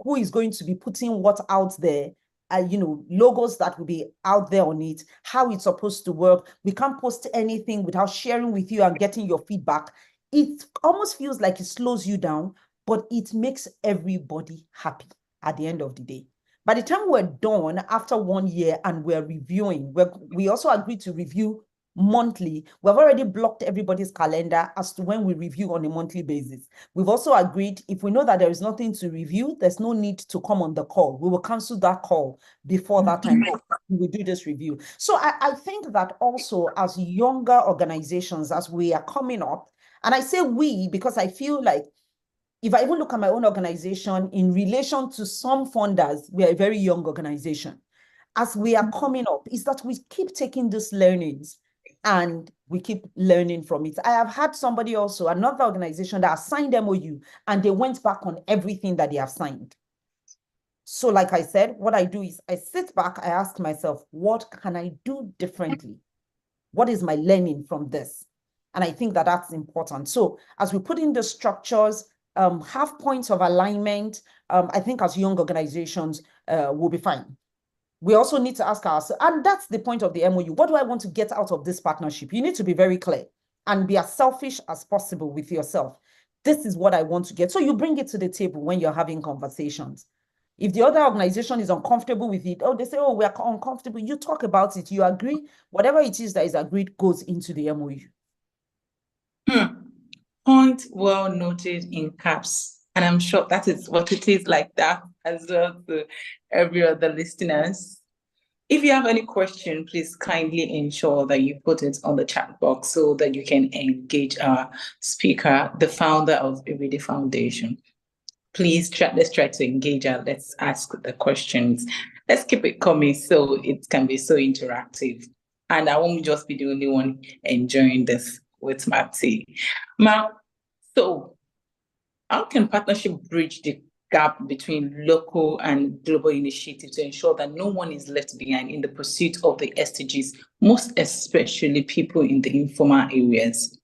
who is going to be putting what out there, logos that will be out there on it, how it's supposed to work. We can't post anything without sharing with you and getting your feedback. It almost feels like it slows you down, but it makes everybody happy at the end of the day. By the time we're done after 1 year and we're reviewing, we also agreed to review monthly. We've already blocked everybody's calendar as to when we review on a monthly basis. We've also agreed if we know that there is nothing to review, there's no need to come on the call. We will cancel that call before that time. We will do this review. So I think that also as younger organizations, as we are coming up, and I say we because I feel like if I even look at my own organization in relation to some funders, we are a very young organization. As we are coming up, is that we keep taking these learnings and we keep learning from it. I have had somebody also, another organization that has signed MOU, and they went back on everything that they have signed. So like I said, what I do is I sit back, I ask myself, what can I do differently? What is my learning from this? And I think that that's important. So as we put in the structures, have points of alignment, I think as young organizations, we'll be fine. We also need to ask ourselves, and that's the point of the MOU, what do I want to get out of this partnership? You need to be very clear and be as selfish as possible with yourself. This is what I want to get. So you bring it to the table when you're having conversations. If the other organization is uncomfortable with it, they say, oh, we're uncomfortable. You talk about it, you agree. Whatever it is that is agreed goes into the MOU. Point well noted in caps. And I'm sure that is what it is like that as well to every other listeners. If you have any question, please kindly ensure that you put it on the chat box so that you can engage our speaker, the founder of Everyday Foundation. Please let's try to engage her. Let's ask the questions. Let's keep it coming so it can be so interactive. And I won't just be the only one enjoying this with my tea. So how can partnership bridge the gap between local and global initiatives to ensure that no one is left behind in the pursuit of the SDGs, most especially people in the informal areas?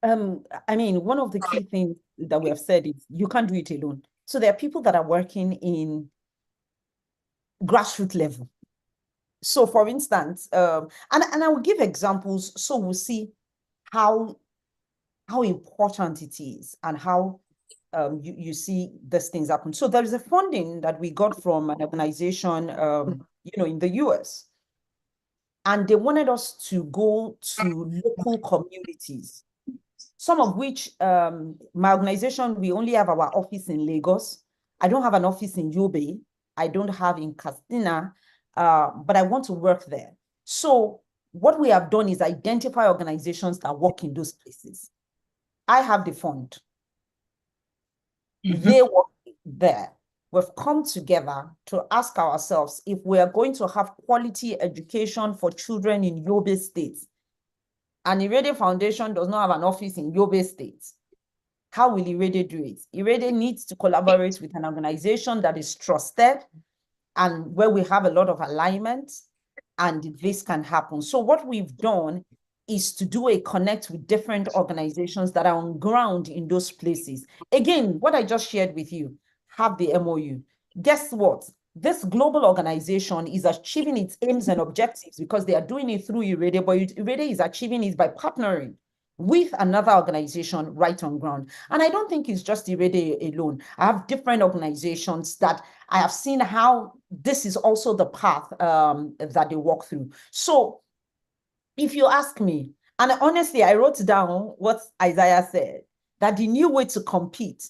I mean, one of the key things that we have said is you can't do it alone. So there are people that are working in grassroots level. So for instance, and I will give examples so we'll see how important it is and how you see these things happen. So there is a funding that we got from an organization, in the US. And they wanted us to go to local communities, some of which my organization, we only have our office in Lagos. I don't have an office in Yobe. I don't have in Katsina, but I want to work there. So what we have done is identify organizations that work in those places. I have the fund. They work there. We've come together to ask ourselves if we are going to have quality education for children in Yobe State, and Irede Foundation does not have an office in Yobe State, how will Irede do it? Irede needs to collaborate with an organization that is trusted and where we have a lot of alignment, and this can happen. So what we've done is to do a connect with different organizations that are on ground in those places. Again, what I just shared with you, have the MOU. Guess what? This global organization is achieving its aims and objectives because they are doing it through Irede, but Irede is achieving it by partnering with another organization right on ground. And I don't think it's just Irede alone. I have different organizations that I have seen how this is also the path that they walk through. So if you ask me, and honestly, I wrote down what Isaiah said, that the new way to compete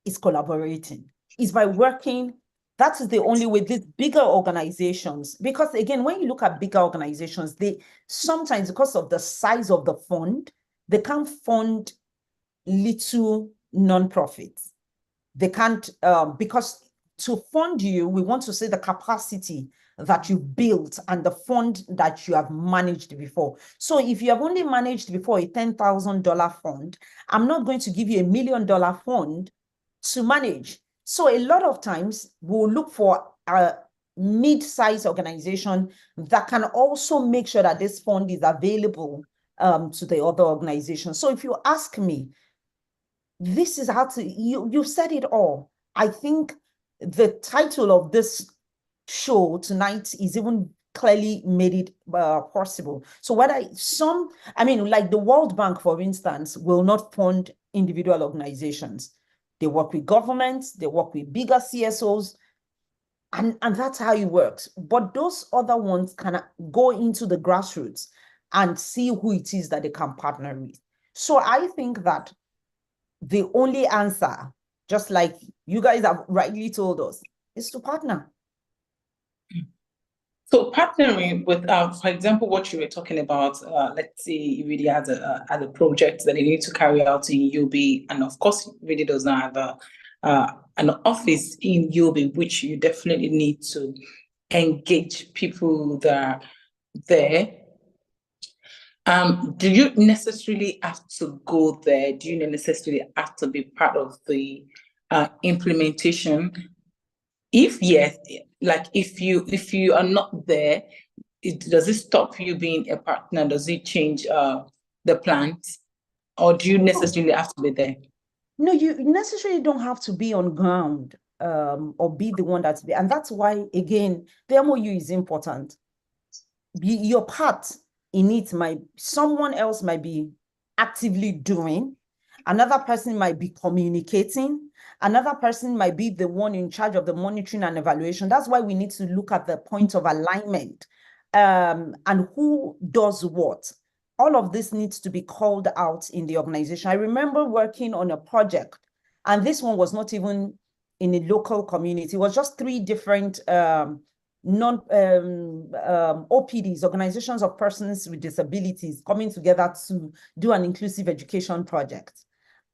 is collaborating, is by working. That is the only way. These bigger organizations, because again, when you look at bigger organizations, they sometimes, because of the size of the fund, they can't fund little nonprofits. They can't, because to fund you, we want to see the capacity that you've built and the fund that you have managed before. So if you have only managed before a $10,000 fund, I'm not going to give you $1 million fund to manage. So a lot of times we'll look for a mid-sized organization that can also make sure that this fund is available to the other organizations. So if you ask me, this is how to, you said it all. I think the title of this show tonight is even clearly made it possible. So whether some, I mean, like the World Bank, for instance, will not fund individual organizations. They work with governments, they work with bigger CSOs, and that's how it works. But those other ones can go into the grassroots and see who it is that they can partner with. So I think that the only answer, just like you guys have rightly told us, is to partner. So partnering with, for example, what you were talking about, let's say it really has a project that they need to carry out in UB, and of course, it really does not have an office in UB, which you definitely need to engage people that are there. Do you necessarily have to go there? Do you necessarily have to be part of the implementation? If yes, like if you are not there, does it stop you being a partner? Does it change the plans, or do you necessarily have to be there? No, you necessarily don't have to be on ground or be the one that's there. And that's why, again, the MOU is important. Your part in it someone else might be actively doing, another person might be communicating, another person might be the one in charge of the monitoring and evaluation. That's why we need to look at the point of alignment and who does what. All of this needs to be called out in the organization. I remember working on a project, and this one was not even in a local community. It was just 3 different OPDs, organizations of persons with disabilities, coming together to do an inclusive education project.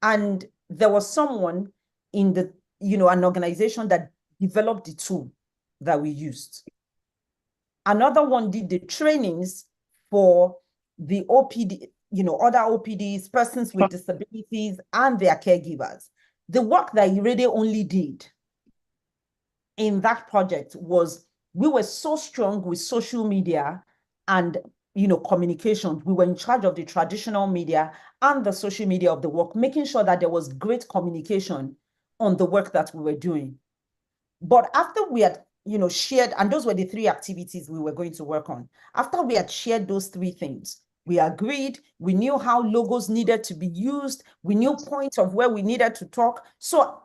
And there was someone in the, an organization that developed the tool that we used. Another one did the trainings for the OPD, other OPDs, persons with disabilities, and their caregivers. The work that Irede only did in that project was, we were so strong with social media and communications. We were in charge of the traditional media and the social media of the work, making sure that there was great communication on the work that we were doing. But after we had shared, and those were the 3 activities we were going to work on. After we had shared those 3 things, we agreed, we knew how logos needed to be used, we knew points of where we needed to talk. So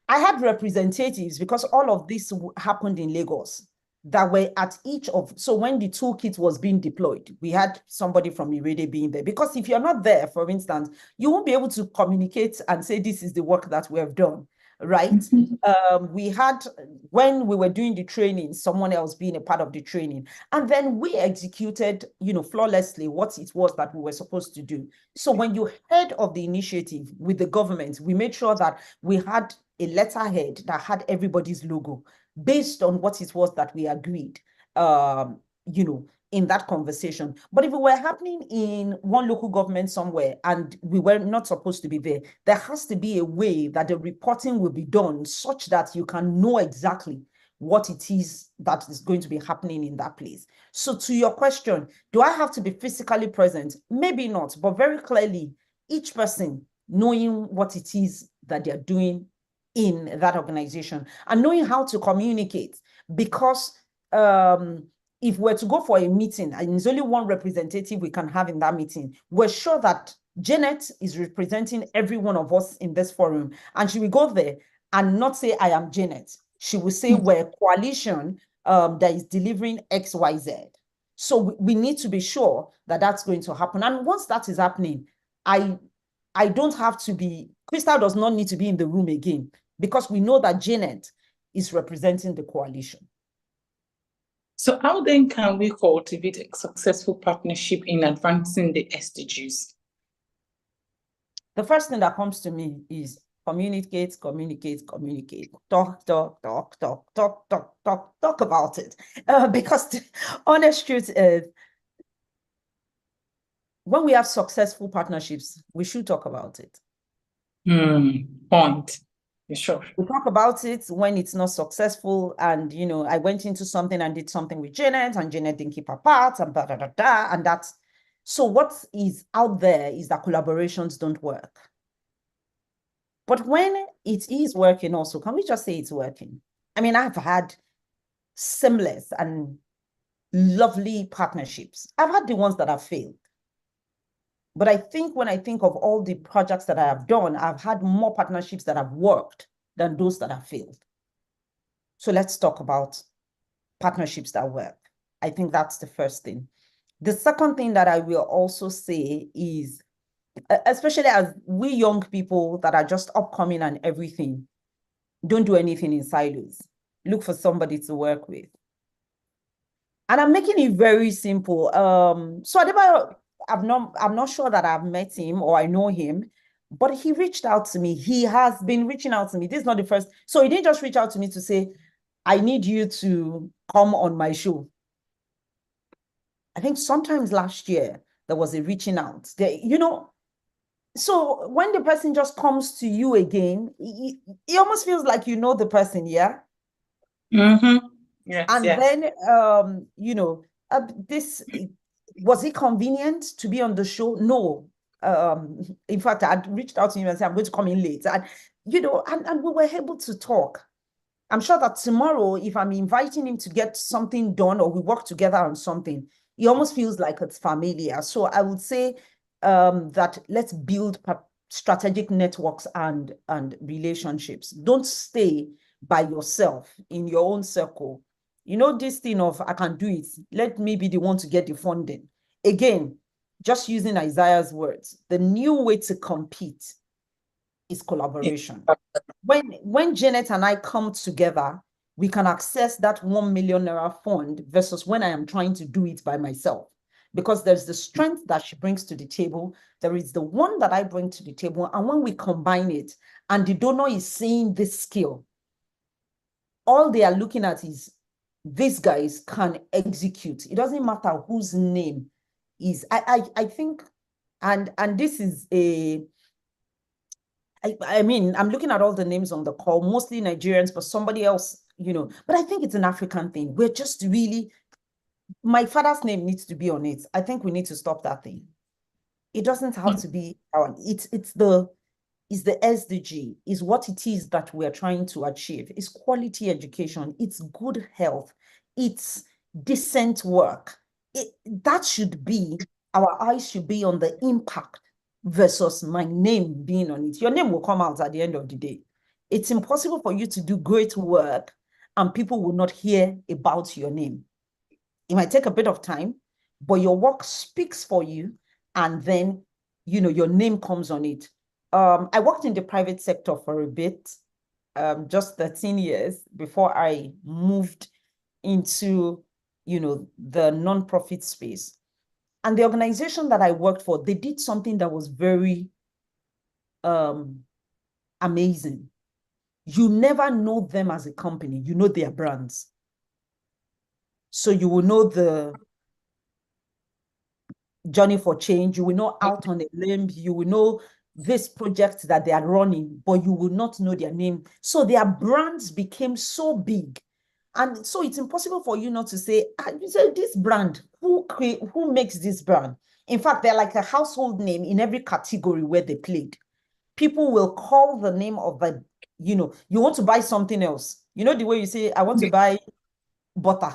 I had representatives, because all of this happened in Lagos, that were at each of, so when the toolkit was being deployed, we had somebody from Irede being there. Because if you're not there, for instance, you won't be able to communicate and say, this is the work that we have done, right? We had, when we were doing the training, someone else being a part of the training. And then we executed, flawlessly what it was that we were supposed to do. So when you heard of the initiative with the government, we made sure that we had a letterhead that had everybody's logo based on what it was that we agreed, in that conversation. But if it were happening in one local government somewhere and we were not supposed to be there, there has to be a way that the reporting will be done such that you can know exactly what it is that is going to be happening in that place. So to your question, do I have to be physically present? Maybe not, but very clearly, each person knowing what it is that they're doing in that organization and knowing how to communicate. Because if we're to go for a meeting and there's only one representative we can have in that meeting, we're sure that Janet is representing every one of us in this forum, and she will go there and not say, I am Janet. She will say, we're a coalition that is delivering XYZ. So we need to be sure that that's going to happen. And once that is happening, I don't have to be, Crystal does not need to be in the room again, because we know that Janet is representing the coalition. So how then can we cultivate a successful partnership in advancing the SDGs? the first thing that comes to me is communicate, communicate, communicate. Talk, talk, talk, talk, talk, talk, talk, talk about it. Because the honest truth is, when we have successful partnerships, we should talk about it. Point. Sure. We talk about it when it's not successful. And, I went into something and did something with Janet, and Janet didn't keep her part, and blah, blah, blah, blah, and that's. So what is out there is that collaborations don't work. But when it is working also, can we just say it's working? I mean, I've had seamless and lovely partnerships. I've had the ones that have failed. But I think when I think of all the projects that I have done, I've had more partnerships that have worked than those that have failed. So let's talk about partnerships that work. I think that's the first thing. The second thing that I will also say is, especially as we young people that are just upcoming and everything, don't do anything in silos. Look for somebody to work with. And I'm making it very simple. So Adebayo, I'm not sure that I've met him or I know him, but he reached out to me. He has been reaching out to me. This is not the first. So he didn't just reach out to me to say, I need you to come on my show. I think sometimes last year there was a reaching out. So when the person just comes to you again, it almost feels like you know the person, yeah? Mm-hmm. Yes, and yes. then, was it convenient to be on the show? No. In fact, I reached out to him and said, I'm going to come in late. And, and we were able to talk. I'm sure that tomorrow, if I'm inviting him to get something done or we work together on something, it almost feels like it's familiar. So I would say that let's build strategic networks and relationships. Don't stay by yourself in your own circle. This thing of, I can do it. Let me be the one to get the funding. Again, just using Isaiah's words, the new way to compete is collaboration. When Janet and I come together, we can access that 1 million naira fund versus when I am trying to do it by myself. Because there's the strength that she brings to the table. There is the one that I bring to the table. And when we combine it, and the donor is seeing this skill, all they are looking at is these guys can execute. It doesn't matter whose name is. I think, and this is I mean, I'm looking at all the names on the call, mostly Nigerians, but somebody else, but I think it's an African thing. We're just really, my father's name needs to be on it. I think we need to stop that thing. It doesn't have to be it's the SDG, is what it is that we're trying to achieve. It's quality education, it's good health, it's decent work. That should be, our eyes should be on the impact versus my name being on it. Your name will come out at the end of the day. It's impossible for you to do great work and people will not hear about your name. It might take a bit of time, but your work speaks for you, and then, your name comes on it. I worked in the private sector for a bit, just 13 years before I moved into, the nonprofit space. And the organization that I worked for, they did something that was very amazing. You never know them as a company, you know their brands. So you will know the Journey for Change, you will know Out on a Limb, you will know this project that they are running, but you will not know their name. So their brands became so big. And so it's impossible for you not to say, this brand, who makes this brand? In fact, they're like a household name in every category where they played. People will call the name of the, you want to buy something else. The way you say, I want to buy butter.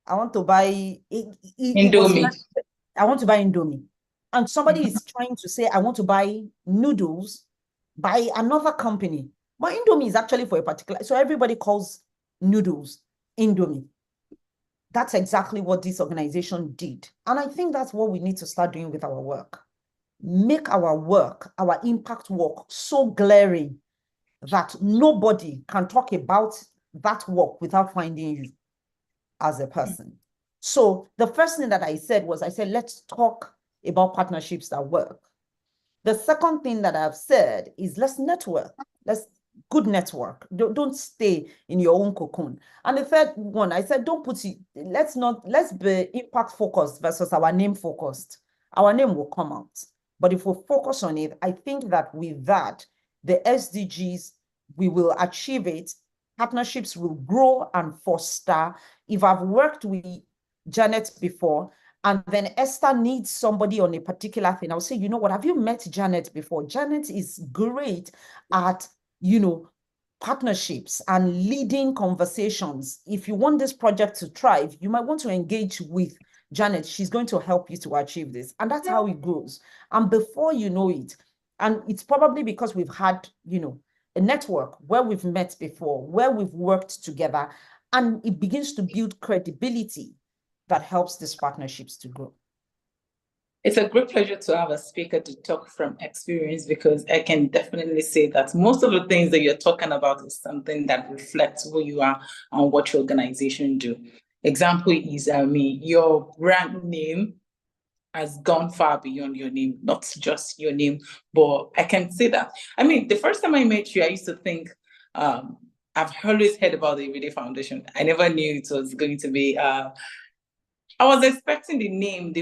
I want to buy Indomie. I want to buy Indomie. And somebody is trying to say, I want to buy noodles by another company. But Indomie is actually for a particular, so everybody calls noodles Indomie. That's exactly what this organization did. And I think that's what we need to start doing with our work. Make our work, our impact work, so glaring that nobody can talk about that work without finding you as a person. So the first thing that I said was, let's talk about partnerships that work. The second thing that I've said is let's network. Let's good network. Don't stay in your own cocoon. And the third one, I said, let's be impact focused versus our name focused. Our name will come out. But if we focus on it, I think that with that, the SDGs, we will achieve it. Partnerships will grow and foster. If I've worked with Janet before, and then Esther needs somebody on a particular thing, I'll say, you know what, have you met Janet before? Janet is great at, partnerships and leading conversations. If you want this project to thrive, you might want to engage with Janet. She's going to help you to achieve this. And that's how it goes. And before you know it, and it's probably because we've had, a network where we've met before, where we've worked together, and it begins to build credibility that helps these partnerships to grow. It's a great pleasure to have a speaker to talk from experience, because I can definitely say that most of the things that you're talking about is something that reflects who you are and what your organization do. Example is me, your brand name has gone far beyond your name, not just your name, but I can say that. I mean, the first time I met you, I used to think, I've always heard about the Everyday Foundation. I never knew it was going to be, I was expecting the name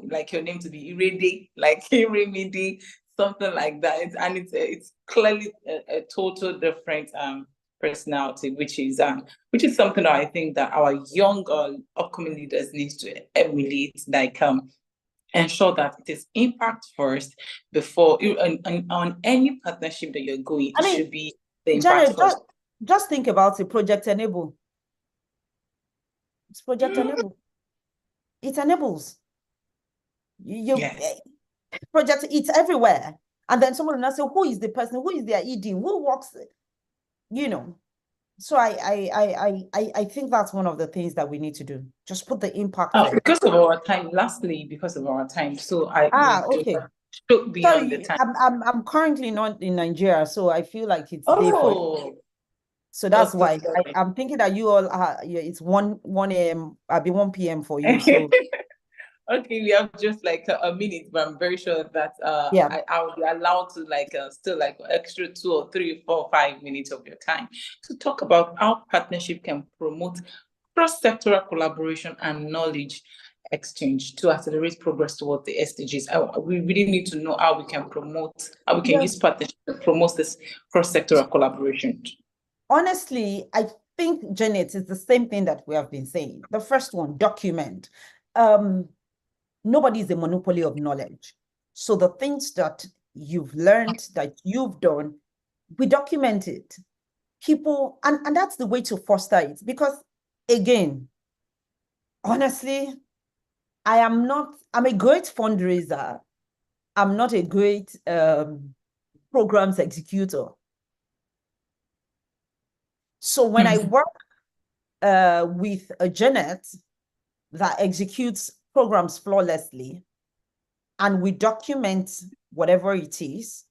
like your name to be Irede, like Iremidi, something like that. And it's clearly a total different personality, which is something that I think that our young upcoming leaders need to emulate, like ensure that it is impact first before on any partnership that you're going. It should be the impact Janet, first. just think about it. Project Enable. It's Project Enable. It enables Yes. project. It's everywhere. And then someone will not say, who is the person? Who is their ED? Who works? So I think that's one of the things that we need to do. Just put the impact there. Because of our time. Lastly, because of our time. So okay. Should be on the Sorry, time. I'm currently not in Nigeria, so I feel like it's day for you. Oh, So that's so why sorry. I'm thinking that you all are. It's 1 a.m. I'll be 1 p.m. for you. So Okay, we have just like a minute, but I'm very sure that yeah. I will be allowed to still extra 2 or 3, 4, 5 minutes of your time to talk about how partnership can promote cross-sectoral collaboration and knowledge exchange to accelerate progress towards the SDGs. We really need to know how we can use partnership to promote this cross-sectoral collaboration. Honestly, I think, Janet, is the same thing that we have been saying. The first one, document. Nobody is a monopoly of knowledge. So the things that you've learned, that you've done, we document it. People, and that's the way to foster it. Because again, honestly, I'm a great fundraiser. I'm not a great programs executor. So when I work with a Janet that executes programs flawlessly, and we document whatever it is,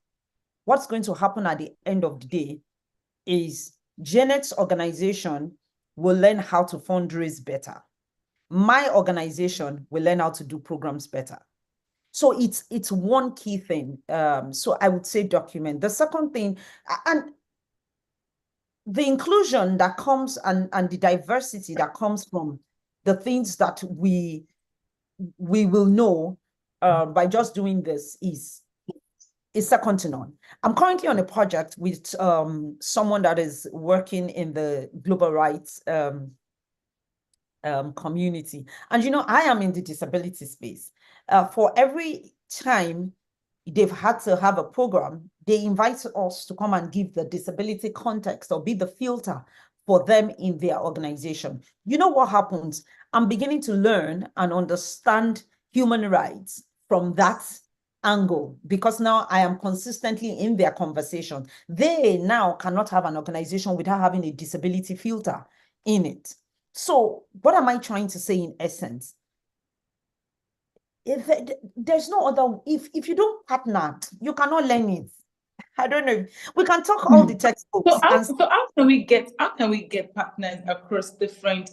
what's going to happen at the end of the day is Janet's organization will learn how to fundraise better. My organization will learn how to do programs better. So it's one key thing. So I would say document. The second thing, and the inclusion that comes and the diversity that comes from the things that we will know by just doing this is second to none. I'm currently on a project with someone that is working in the global rights community. And, I am in the disability space. For every time they've had to have a program, they invite us to come and give the disability context or be the filter for them in their organization. You know what happens? I'm beginning to learn and understand human rights from that angle, because now I am consistently in their conversation. They now cannot have an organization without having a disability filter in it. So what am I trying to say in essence? If there's no other, if you don't partner, you cannot learn it. I don't know. We can talk all the textbooks. So how can we get partners across different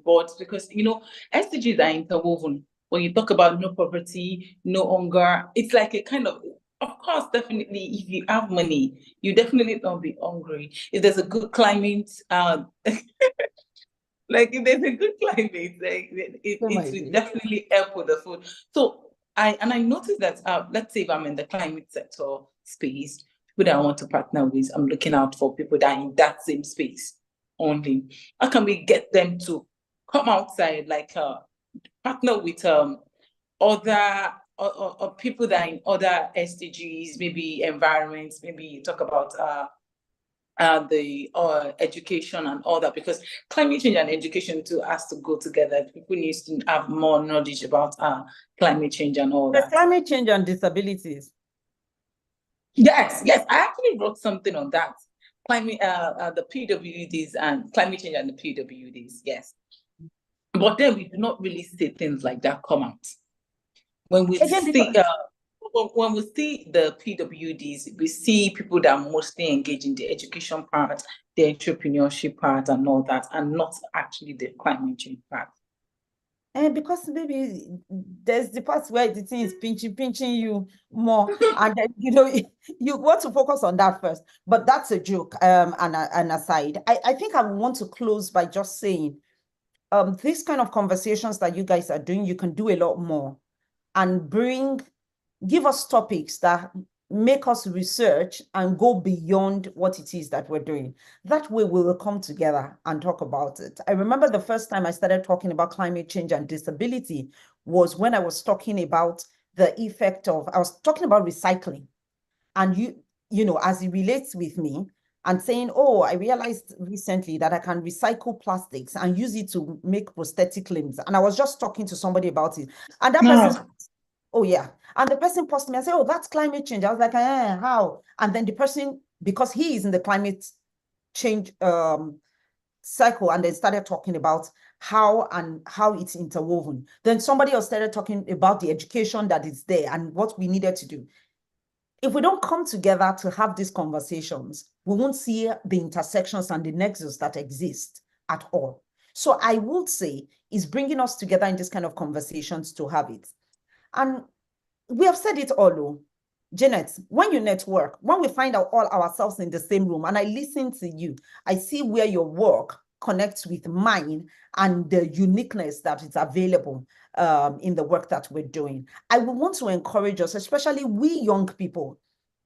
boards? Because SDGs are interwoven. When you talk about no poverty, no hunger, it's like a kind of Of course, definitely. If you have money, you definitely don't be hungry. If there's a good climate, like if there's a good climate, like Oh it my will God. definitely help with the food. So I noticed that let's say if I'm in the climate sector space, people that I want to partner with, I'm looking out for people that are in that same space only. How can we get them to come outside, like partner with other or people that are in other SDGs, maybe environments, maybe you talk about the education and all that, because climate change and education too has to go together. People need to have more knowledge about climate change and all There's that. climate change and disabilities. Yes, yes, I actually wrote something on that. Climate, the PWDs and climate change and the PWDs. Yes, but then we do not really see things like that come out. When we Again, see because when we see the PWDs, we see people that mostly engage in the education part, the entrepreneurship part, and all that, and not actually the climate change part. because maybe there's the part where the thing is pinching you more, and then you want to focus on that first. But that's a joke. And an aside. I think I want to close by just saying, these kind of conversations that you guys are doing, you can do a lot more, and give us topics that make us research and go beyond what it is that we're doing. That way we will come together and talk about it. I remember the first time I started talking about climate change and disability was when I was talking about I was talking about recycling. And as it relates with me, and saying, oh, I realized recently that I can recycle plastics and use it to make prosthetic limbs. And I was just talking to somebody about it. And that person, oh yeah. And the person posted me and said, oh, that's climate change. I was like, how? And then the person, because he is in the climate change cycle, and then started talking about how it's interwoven. Then somebody else started talking about the education that is there and what we needed to do. If we don't come together to have these conversations, we won't see the intersections and the nexus that exist at all. So I would say is bringing us together in this kind of conversations to have it. And we have said it all, Janet, when you network, when we find out all ourselves in the same room and I listen to you, I see where your work connects with mine and the uniqueness that is available in the work that we're doing. I would want to encourage us, especially we young people,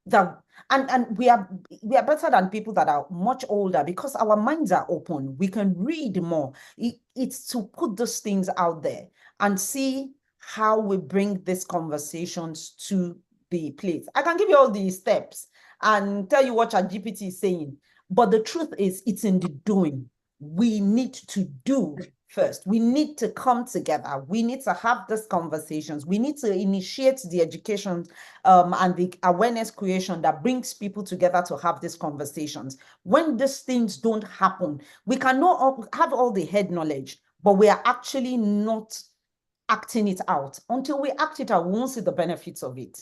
that and we are better than people that are much older because our minds are open. We can read more. It's to put those things out there and see how we bring these conversations to the place. I can give you all the steps and tell you what ChatGPT is saying, but the truth is it's in the doing. We need to do first. We need to come together. We need to have these conversations. We need to initiate the education and the awareness creation that brings people together to have these conversations. When these things don't happen, we cannot have all the head knowledge, but we are actually not acting it out. Until we act it out, we won't see the benefits of it.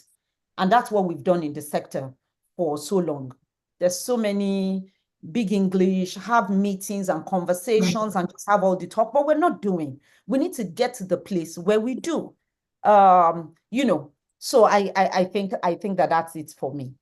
And that's what we've done in the sector for so long. There's so many big English, have meetings and conversations and just have all the talk, but we're not doing. We need to get to the place where we do. So I think that that's it for me.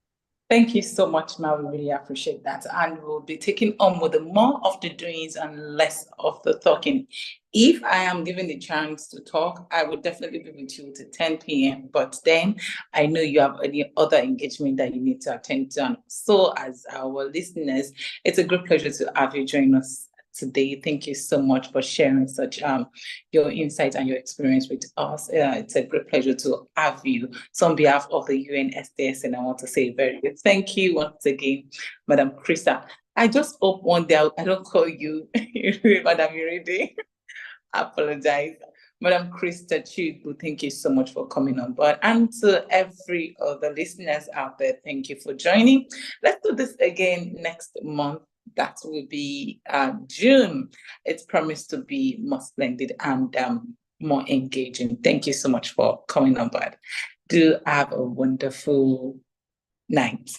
Thank you so much, Ma. We really appreciate that. And we'll be taking on with the more of the doings and less of the talking. If I am given the chance to talk, I would definitely be with you till 10 p.m. But then I know you have any other engagement that you need to attend to. And so as our listeners, it's a great pleasure to have you join us today. Thank you so much for sharing such your insight and your experience with us. It's a great pleasure to have you. So on behalf of the UNSDS, and I want to say very good thank you once again, Madam Krista. I just hope one day I don't call you Madam Irede. I apologize. Madam Krista Chugu, thank you so much for coming on board. And to every other listeners out there, thank you for joining. Let's do this again next month. That will be June. It's promised to be more splendid and more engaging. Thank you so much for coming on board. Do have a wonderful night.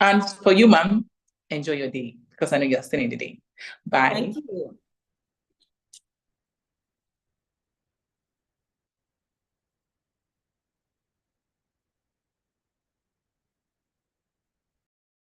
And for you, ma'am, enjoy your day because I know you're still in the day. Bye. Thank you.